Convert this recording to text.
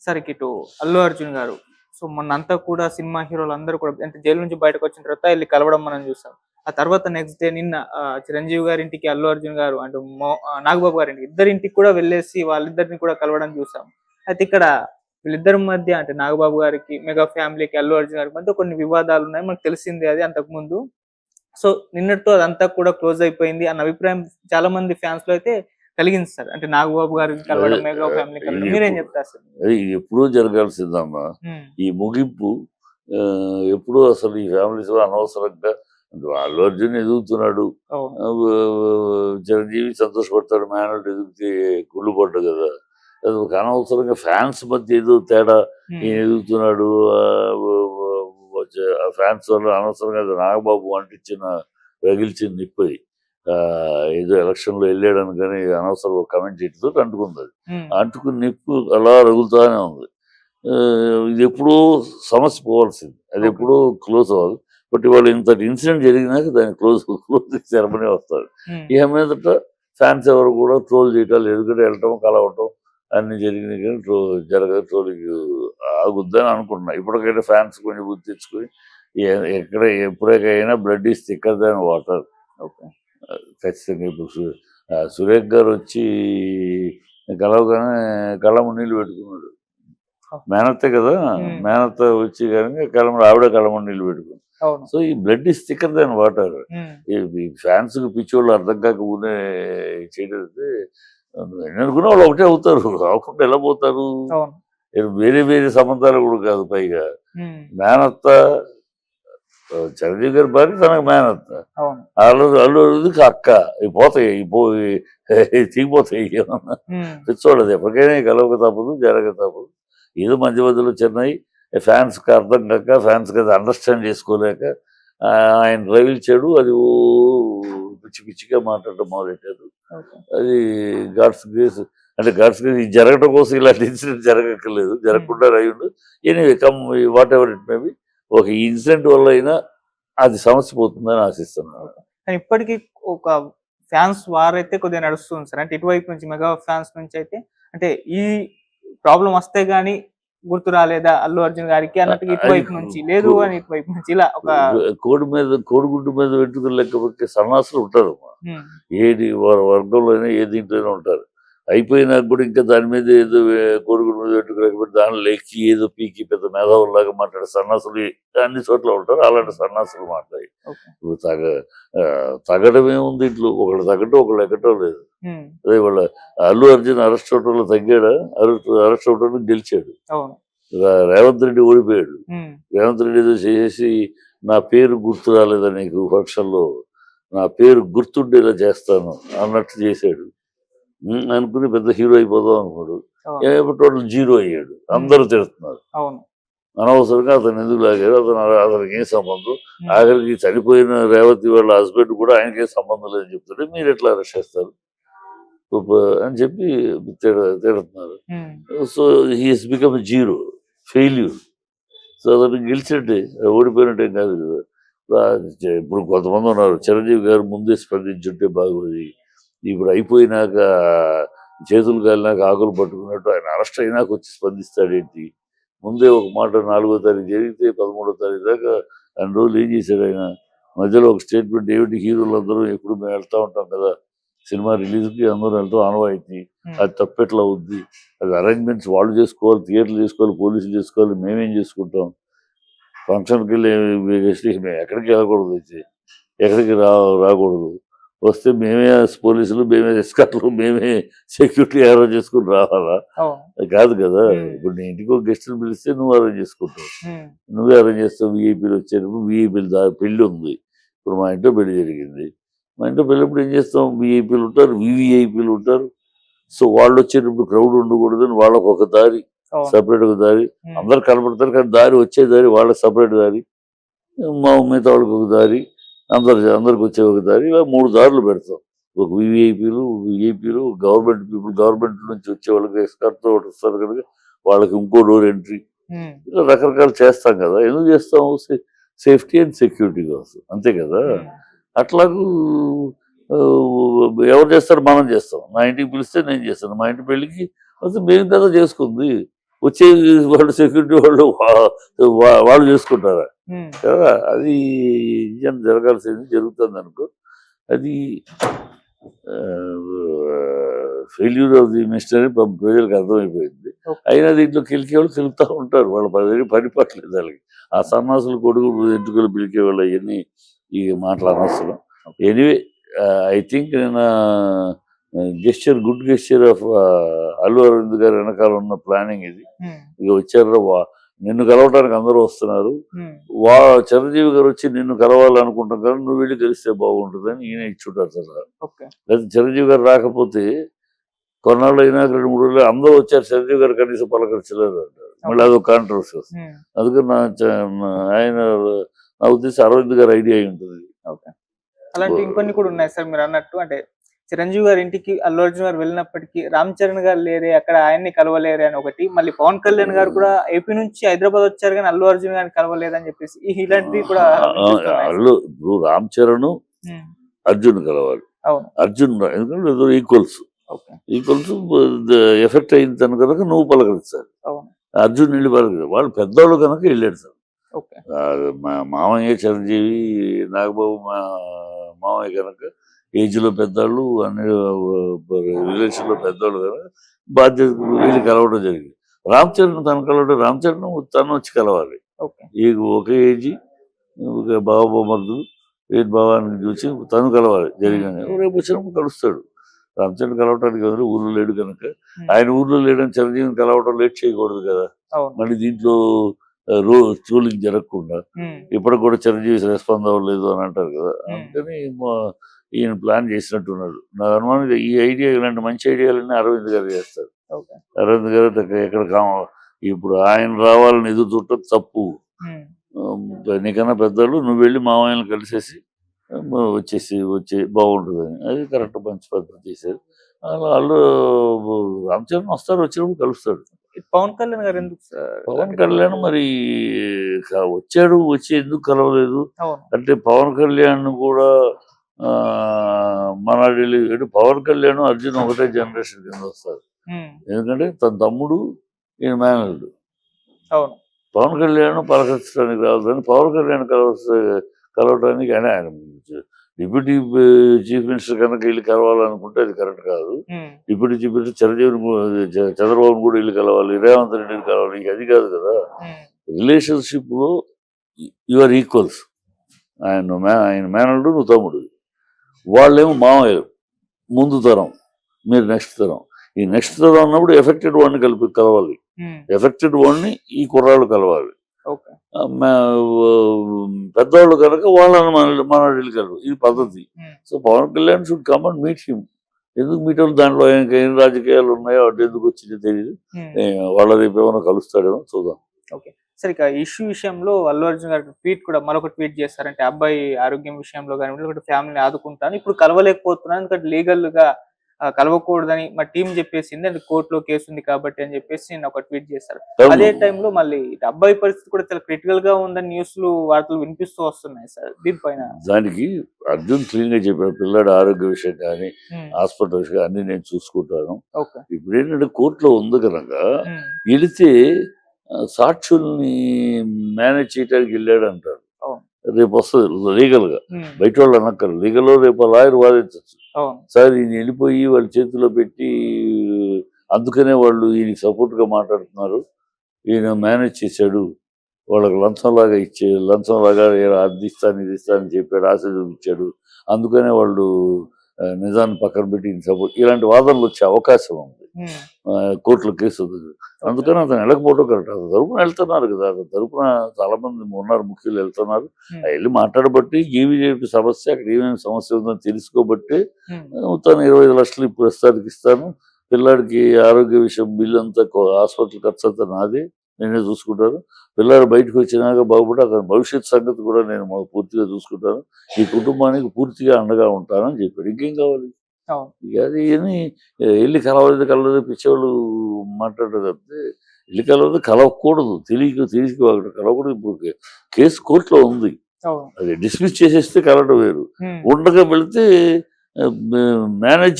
సరే ఇటు అల్లు అర్జున్ గారు. సో, మొన్నంతా కూడా సినిమా హీరోలందరూ కూడా అంటే జైలు నుంచి బయటకొచ్చిన తర్వాత ఎళ్లి కలవడం మనం జూసాం. ఆ తర్వాత నెక్స్ట్ డే నిన్న చిరంజీవి గారింటికి అల్లు అర్జున్ గారు అంటూ నాగబాబు గారింటికి ఇద్దరింటికి కూడా వెళ్ళేసి వాళ్ళిద్దరిని కూడా కలవడం జూసాం. అయితే ఇక్కడ వీళ్ళిద్దరి మధ్య అంటే నాగబాబు గారికి, మెగా ఫ్యామిలీకి, అల్లు అర్జున్ గారికి మధ్య కొన్ని వివాదాలున్నాయి. మనకు తెలిసిందే అది అంతకుముందు. సో, నిన్నటితో అదంతా కూడా క్లోజ్ అయిపోయింది అన్న అభిప్రాయం చాలా మంది ఫ్యాన్స్‌లో అయితే కలిగింది సార్. అంటే నాగబాబు గారిని అది కలవడం, మెగా ఫ్యామిలీని కలవడం. ఇది మీరేం ఎప్పుడు చెప్తారు అసలు? అది ఎప్పుడూ జరగాల్సిందమ్మా. హ్మ్. ఈ ముగింపు ఎప్పుడూ అసలు ఈ ఫ్యామిలీస్‌లో అనవసరంగా అల్లు అర్జున్ ఎదుగుతున్నాడు. అవును. చిరంజీవి సంతోషపడతాడు. మేనల్లుడు ఎదిగితే కుళ్ళు పడ్డు కదా! అది ఒక అనవసరంగా ఫ్యాన్స్ మధ్య ఏదో తేడా హ్మ్. ఈయన ఎదుగుతున్నాడు. ఫ్యాన్స్ వల్ల అనవసరంగా అది నాగబాబు రగిల్చిన నిప్పది. ఏదో ఎలక్షన్‌లో ఎళ్ళాడని కానీ అనవసరంగా ఒక కమెంట్ చేయడంతోటి అంటుకుంది అది. హ్మ్. అంటుకున్న నిప్పు అలా రగులుతానే ఉంది. ఇది ఎప్పుడూ సమస్య పోవాల్సింది. అది ఓకే. ఎప్పుడూ క్లోజ్ అవ్వదు. బట్ ఇవాళ ఇంతటి ఇన్సిడెంట్ జరిగినాక దాన్ని క్లోజింగ్ సెరమనీ వస్తది. హ్మ్. ఇక మీదట ఫ్యాన్స్ ఎవరు కూడా ట్రోల్ చేయటాలు ఎందుకంటే వెళ్ళటం, కలవటం అన్నీ జరిగినాయి కానీ జరగదు. ట్రోలింగ్ ఆగుద్దని అనుకుంటున్నా. ఇప్పటికైనా ఫ్యాన్స్ కొంచెం బుద్ధి తెచ్చుకొని ఎక్కడ ఎప్పుడైనా blood is thicker than water. Okay. ఖచ్చితంగా ఇప్పుడు సురేఖ్ గారు వచ్చి కలవగానే కళ్ళమ్మ నీళ్ళు పెట్టుకున్నాడు. మేనత్తే కదా! హ్మ్. మేనత్త వచ్చి కనుక ఆవిడ కళ్ళమ్మ నీళ్ళు పెట్టుకుంది. అవును. సో ఈ blood is thicker than water. హ్మ్. ఈ ఫ్యాన్స్‌కి పిచ్చోళ్ళు అర్థం కాకపోతే చేయడం అంటే అనుకున్న వాళ్ళు ఒకటే అవుతారు. అవ్వకుండా ఎలా పోతారు? అవును. వేరే వేరే సంబంధాలు కూడా కాదు పైగా. హ్మ్. మేనత్త చిరంజీవి గారి భార్య తనకు మేనత్త. అవును. అల్లు అర్జున్‌కి అక్క. ఇవి పోతాయి. తెగిపోతాయి ఏమన్నా. హ్మ్. పిచ్చోళ్ళది ఎప్పటికైనా కలవక తప్పదు, జరగక తప్పదు. ఏదో మధ్య మధ్యలో చిన్నయి ఫ్యాన్స్‌కి అర్థం కాక, ఫ్యాన్స్‌కి అది అండర్‌స్టాండ్ చేసుకోలేక ఆయన రగిల్చాడు. అది పిచ్చి పిచ్చిగా మాట్లాడడం మొదలెట్టారు. ఓకే. అది గాడ్స్ గ్రేస్. అంటే గాడ్స్ గ్రేస్ ఇది జరగడం కోసం ఇలాంటి ఇన్సిడెంట్ జరగక్కర్లేదు. హ్మ్. జరగకుండా అయ్యుండు. Anyway whatever it may be. ఒక ఇన్సిడెంట్ వల్ల అయినా అది సమస్య పోతుందని ఆశిస్తున్నాను. ఓకే. కానీ ఇప్పటికి ఒక ఫ్యాన్స్ వార్ అయితే కొద్దిగా నడుస్తుంది సార్. అంటే ఇటువైపు నుంచి మెగా ఫ్యాన్స్ నుంచి అయితే అంటే ఈ ప్రాబ్లమ్ వస్తే గాని గుర్తు రాలేదా అల్లు అర్జున్ గారికి అన్నట్టుగా అది ఇటువైపు నుంచి, లేదు అని ఇటువైపు నుంచి ఇలా ఒక కోడిగుడ్డు మీద వెంట్రుకలు లెక్క పెట్టే సన్నాసులు ఉంటారు. హ్మ్. ఏది వర్గంలో అయినా ఏ దీంట్లోనే ఉంటారు. అయిపోయినాక కూడా ఇంకా దాని మీద ఏదో కోడిగుడ్డు మీద వెంట్రుకలు లెక్క పెట్టి దానిలో లెక్కి ఏదో పీకి పెద్ద మేధావుల్లాగా మాట్లాడే సన్నాసులు అన్ని చోట్ల ఉంటారు. అలాంటి సన్నాసులు మాట్లాడి ఓకే. ఇప్పుడు తగ్గడం ఏముంది ఇంట్లో ఒకళ్ళు తగ్గటం ఒకళ్ళు ఎక్కటం లేదు. హ్మ్. అదే వాళ్ళ అల్లు అర్జున్ అరెస్ట్ అవటంలో తగ్గాడా? అరెస్ట్ అవటంలో గెలిచాడు. అవును. రేవంత్ రెడ్డి ఓడిపోయాడు. హ్మ్. రేవంత్ రెడ్డి ఏదో చేసేసి నా పేరు గుర్తు రాలేదా నీకు ఫంక్షన్‌లో, నా పేరు గుర్తుండేలా చేస్తాను అన్నట్టు చేశాడు. అనుకుని పెద్ద హీరో అయిపోదాం అనుకున్నాడు. అవును. టోటల్ జీరో అయ్యాడు. అందరూ తిడుతున్నారు. అవును. అనవసరంగా అతను ఎందుకు లాగారు? అతనికి ఏం సంబంధం? హ్మ్. ఆఖరికి చనిపోయిన రేవతి వాళ్ళ హస్బెండ్ కూడా ఆయనకేం సంబంధం లేదని చెప్తుంటే మీరు ఎట్లా అరెస్ట్ చేస్తారు? అని చెప్పి తిడుతున్నారు. హ్మ్. So he has become zero, failure. So అతను గెలిచినట్టే, ఓడిపోయినట్టే కాదు కదా. ఇప్పుడు కొంతమంది ఉన్నారు చిరంజీవి గారు ముందే స్పందించుంటే బాగుంది. ఇప్పుడు అయిపోయినాక చేతులు కాలినాక ఆకులు పట్టుకున్నట్టు ఆయన అరెస్ట్ అయినాక వచ్చి స్పందిస్తాడేంటి? ముందే ఒక మాట 4వ తారీఖు జరిగితే 13వ తారీఖు దాకా అన్ని రోజులు ఏం చేశాడు ఆయన? మధ్యలో ఒక స్టేట్మెంట్ ఏమిటి, హీరోలందరూ ఎప్పుడు మేము వెళ్తూ ఉంటాం కదా సినిమా రిలీజ్‌కి, అందరూ వెళ్తాం ఆనవాయితీ. అది తప్పెట్లా అవుద్ది? అది అరేంజ్‌మెంట్స్ వాళ్ళు చేసుకోవాలి, థియేటర్లు చేసుకోవాలి, పోలీసులు చేసుకోవాలి, మేమేం చేసుకుంటాం? ఫంక్షన్‌కి వెళ్ళి మేము ఎక్కడికి వెళ్ళకూడదు అయితే. ఎక్కడికి రాకూడదు. వస్తే మేమే పోలీసులు, మేమే ఎస్కార్ట్‌లు, మేమే సెక్యూరిటీ అరేంజ్ చేసుకొని రావాలా? అవును. అది కాదు కదా! హ్మ్. ఇప్పుడు నీ ఇంటికి ఒక గెస్ట్‌ని పిలిస్తే నువ్వు అరేంజ్ చేసుకుంటావు. హ్మ్. నువ్వే అరేంజ్ చేస్తావు. వీఐపీలు వచ్చారు. పెళ్లి ఉంది. ఇప్పుడు మా ఇంట్లో పెళ్లి జరిగింది. మా ఇంట్లో పెళ్ళినప్పుడు ఏం చేస్తాం? వీఐపీలు ఉంటారు, వీవీఐపీలు ఉంటారు. సో వాళ్ళు వచ్చేటప్పుడు క్రౌడ్ ఉండకూడదని వాళ్ళకి ఒక దారి, అవును. సెపరేట్ ఒక దారి. హ్మ్. అందరు కనపడతారు కానీ వచ్చే దారి వాళ్ళకి సపరేట్ దారి. మిగతా వాళ్ళకి ఒక దారి, అందరికి వచ్చే ఒక దారి. ఇలా 3 దారులు పెడతాం. ఒక వీఐపీలు, గవర్నమెంట్ నుంచి వచ్చే వాళ్ళకి ఎస్కార్ట్‌తో ఒకటి వస్తారు కనుక వాళ్ళకి ఇంకో డోర్ ఎంట్రీ. హ్మ్. ఇలా రకరకాలు చేస్తాం కదా! ఎందుకు చేస్తాం? సేఫ్టీ అండ్ సెక్యూరిటీ కోసం. అంతే కదా! హ్మ్. అట్లాగూ ఎవరు చేస్తారు? మనం చేస్తాం. నా ఇంటికి పిలిస్తే నేను చేస్తాను. మా ఇంటి పెళ్ళికి అసలు మేము కదా చేసుకుంది. వచ్చే వాళ్ళు సెక్యూరిటీ వాళ్ళు వాళ్ళు చేసుకుంటారా కదా. అది ఇంజన్ జరగాల్సింది జరుగుతుంది అనుకో. అది ఫెయిల్యూర్ ఆఫ్ ది మినిస్టర్ ప్రజలకు అర్థమైపోయింది. అయినా దీంట్లో కెలికేవాళ్ళు కెలుగుతూ ఉంటారు, వాళ్ళ పని పట్టలేదు వాళ్ళకి. ఆ సన్నాసులు కొడుకు ఎంటుకలు పిలికేవాళ్ళు అవన్నీ ఈ మాటలు అనవసరం. ఎనీవే ఐ థింక్ నేను good gesture of Allu Aravind గారి వెనకాల ఉన్న ప్లానింగ్ ఇది. ఇక వచ్చారు నిన్ను కలవడానికి అందరూ వస్తున్నారు, చిరంజీవి గారు వచ్చి నిన్ను కలవాలనుకుంటాం కానీ నువ్వు వెళ్ళి కలిస్తే బాగుంటుందని ఈయన ఇచ్చుంటారు సలహా. లేదా చిరంజీవి గారు రాకపోతే కొన్నాళ్ళు అయినా 2-3 రోజులు అందరూ వచ్చారు, చిరంజీవి గారు కనీసం పలకరించలేదు అంటారు, మళ్ళీ అదొక కాంట్రవర్సీ వస్తుంది. అందుకని ఆయన నా ఉద్దేశం అరవింద్ గారు ఐడియా అయి ఉంటుంది. అలాంటి ఇంకొన్ని కూడా ఉన్నాయి సార్ మీరు అన్నట్టు. అంటే చిరంజీవి గారి ఇంటికి అల్లు అర్జున్ గారు వెళ్ళినప్పటికీ రామ్ చరణ్ గారు లేరే, అక్కడ ఆయన్ని కలవలేరే అని ఒకటి. మళ్ళీ పవన్ కళ్యాణ్ గారు కూడా ఏపీ నుంచి హైదరాబాద్ వచ్చారు కానీ అల్లు అర్జున్ గారిని కలవలేదని చెప్పేసి ఇలాంటివి కూడా ఇప్పుడు రామ్ చరణ్ అర్జున్ కలవాలి. అర్జున్ ఎందుకంటే ఈక్వల్స్ ఎఫెక్ట్ అయింది తను కనుక నువ్వు పలకరించాలి. అర్జున్ వెళ్ళి పలకరించారు, వాళ్ళు పెద్దవాళ్ళు కనుక వెళ్ళాడు సార్. మా మామయ్య చిరంజీవి నాగబాబు మా మామయ్య కనుక ఏజ్ లో పెద్దవాళ్ళు, అన్ని రిలేషన్ లో పెద్దవాళ్ళు కనుక బాధ్యత వెళ్ళి కలవడం జరిగింది. రామ్ చరణ్ తను కలవడం, రామ్ చరణ్ తను వచ్చి కలవాలి. ఈ ఒకే ఏజీ బాబా మరుదు ఏంటి బాబాని చూసి తను కలవాలి జరిగింది. రేపు వచ్చినప్పుడు కలుస్తాడు. రామ్ చరణ్ కలవటానికి ఊర్లో లేడు కనుక, ఆయన ఊర్లో లేడని చిరంజీవిని కలవటం లేట్ చేయకూడదు కదా. మళ్ళీ దీంట్లో ట్రోలింగ్ జరగకుండా ఇప్పటికి కూడా చిరంజీవి రెస్పాండ్ అవ్వలేదు అని అంటారు కదా. అందుకని ఈయన ప్లాన్ చేసినట్టున్నాడు. నా అనుమానం ఈ ఐడియా, ఇలాంటి మంచి ఐడియాలన్నీ అరవింద్ గారు చేస్తారు. అరవింద్ గారు ఎక్కడ ఇప్పుడు ఆయన రావాలని ఎదురు చూడటం తప్పు. నీకన్నా పెద్దలు నువ్వు వెళ్ళి మామయ్యను కలిసేసి వచ్చి బాగుంటుందని, అది కరెక్ట్ మంచి పద్ధతి చేశారు. వాళ్ళు రామ్ చరణ్ వస్తారు, వచ్చినప్పుడు కలుస్తాడు. పవన్ కళ్యాణ్ గారు ఎందుకు సార్? పవన్ కళ్యాణ్ మరి వచ్చాడు, వచ్చి ఎందుకు కలవలేదు అంటే పవన్ కళ్యాణ్ కూడా మన పవన్ కళ్యాణ్ అర్జున్ ఒకటే జనరేషన్ కింద వస్తారు. ఎందుకంటే తన తమ్ముడు ఈయన మేనల్లుడు. పవన్ కళ్యాణ్ పలకరించడానికి రావద్దని పవన్ కళ్యాణ్ కలవడానికి ఆయన డిప్యూటీ చీఫ్ మినిస్టర్ కనుక వెళ్ళి కలవాలనుకుంటే అది కరెక్ట్ కాదు. డిప్యూటీ చీఫ్ మినిస్టర్ చంద్రబాబు కూడా వెళ్ళి కలవాలి, రేవంత్ రెడ్డిని కలవాలి, అది కాదు కదా. రిలేషన్షిప్ లో యువర్ ఈక్వల్స్. ఆయన మేనల్లుడు, నువ్వు తమ్ముడు. వాళ్ళేమో మామయ్యలు, ముందు తరం, మీరు నెక్స్ట్ తరం. ఈ నెక్స్ట్ తరం అన్నప్పుడు ఎఫెక్టెడ్ వాడిని కలవాలి. ఎఫెక్టెడ్ వాడిని ఈ కుర్రాళ్ళు కలవాలి. పెద్దవాళ్ళు కనుక వాళ్ళని మన కలరు, ఇది పద్ధతి. So Pawan Kalyan should come and meet him. ఎందుకు మీట్ వాళ్ళు దాంట్లో ఏం రాజకీయాలు ఉన్నాయో అటు ఎందుకు వచ్చిందో తెలియదు. వాళ్ళ రేపు ఏమైనా కలుస్తాడేమో చూద్దాం. సరే, ఇక ఇష్యూ విషయంలో అల్లు అర్జున్ గారి ట్వీట్ కూడా మరొక ట్వీట్ చేస్తారంటే అబ్బాయి ఆరోగ్యం విషయంలో కానీ ఫ్యామిలీని ఆదుకుంటాను, ఇప్పుడు కలవలేకపోతున్నాను ఎందుకంటే లీగల్ గా కలవకూడదని మా టీం చెప్పేసింది, అది కోర్టులో కేసు ఉంది కాబట్టి అని చెప్పేసి నేను ఒక ట్వీట్ చేశారు. అదే టైంలో మళ్ళీ అబ్బాయి పరిస్థితి కూడా చాలా క్రిటికల్ గా ఉందని న్యూస్లు వార్తలు వినిపిస్తూ వస్తున్నాయి సార్. దీనిపైన దానికి అర్జున్ క్లీన్ గా చెప్పాడు, పిల్లాడు ఆరోగ్య విషయం కానీ హాస్పిటల్ విషయం అన్ని నేను చూసుకుంటాను. ఇప్పుడు ఏంటంటే కోర్టులో ఉంది కనుక వెళితే సాక్షుల్ని మేనేజ్ చేయడానికి వెళ్ళాడు అంటారు. రేపు వస్తుంది లీగల్ గా, బయట వాళ్ళు అనక్కరు. లీగల్ లో రేపు లాయర్ వాదించచ్చు. సార్ ఈయన వెళ్ళిపోయి వాళ్ళ చేతిలో పెట్టి అందుకనే వాళ్ళు ఈయన సపోర్ట్ గా మాట్లాడుతున్నారు, ఈయన మేనేజ్ చేశాడు, వాళ్ళకి లంచంలాగా అది ఇస్తాను ఇది ఇస్తానని చెప్పాడు, ఆశ చూపించాడు, అందుకనే వాళ్ళు నిజాన్ని పక్కన పెట్టి సపోర్ట్, ఇలాంటి వాదనలు వచ్చే అవకాశం ఉంది కోర్టులో కేసు. అందుకని అతను వెళ్ళకపోవడం కరెక్ట్. అతను తరపున వెళ్తున్నారు కదా, అతను తరపున చాలా మంది ఉన్నారు, ముఖ్యులు వెళ్తున్నారు. వెళ్ళి మాట్లాడబట్టి ఏమి సమస్య, అక్కడ ఏమేమి సమస్య ఉందని తెలుసుకోబట్టి తను 25 లక్షలు ఇప్పుడు ప్రస్తుతానికి ఇస్తాను, పిల్లాడికి ఆరోగ్య విషయం బిల్లు అంతా హాస్పిటల్ ఖర్చు అంతా నాదే, నేనే చూసుకుంటాను, పిల్లాడు బయటకు వచ్చినాక బాగుపడి అతని భవిష్యత్ సంగతి కూడా నేను పూర్తిగా చూసుకుంటాను, ఈ కుటుంబానికి పూర్తిగా అండగా ఉంటానని చెప్పాడు. ఇంకేం కావాలి? అది వెళ్ళి కలవలేదు పిచ్చేవాళ్ళు మాట్లాడరు తప్పితే వెళ్ళి కలవకూడదు, తెలియక కలవకూడదు. ఇప్పుడు కేసు కోర్టులో ఉంది, అది డిస్మిస్ చేసేస్తే కలవడం వేరు. ఉండగా వెళితే మేనేజ్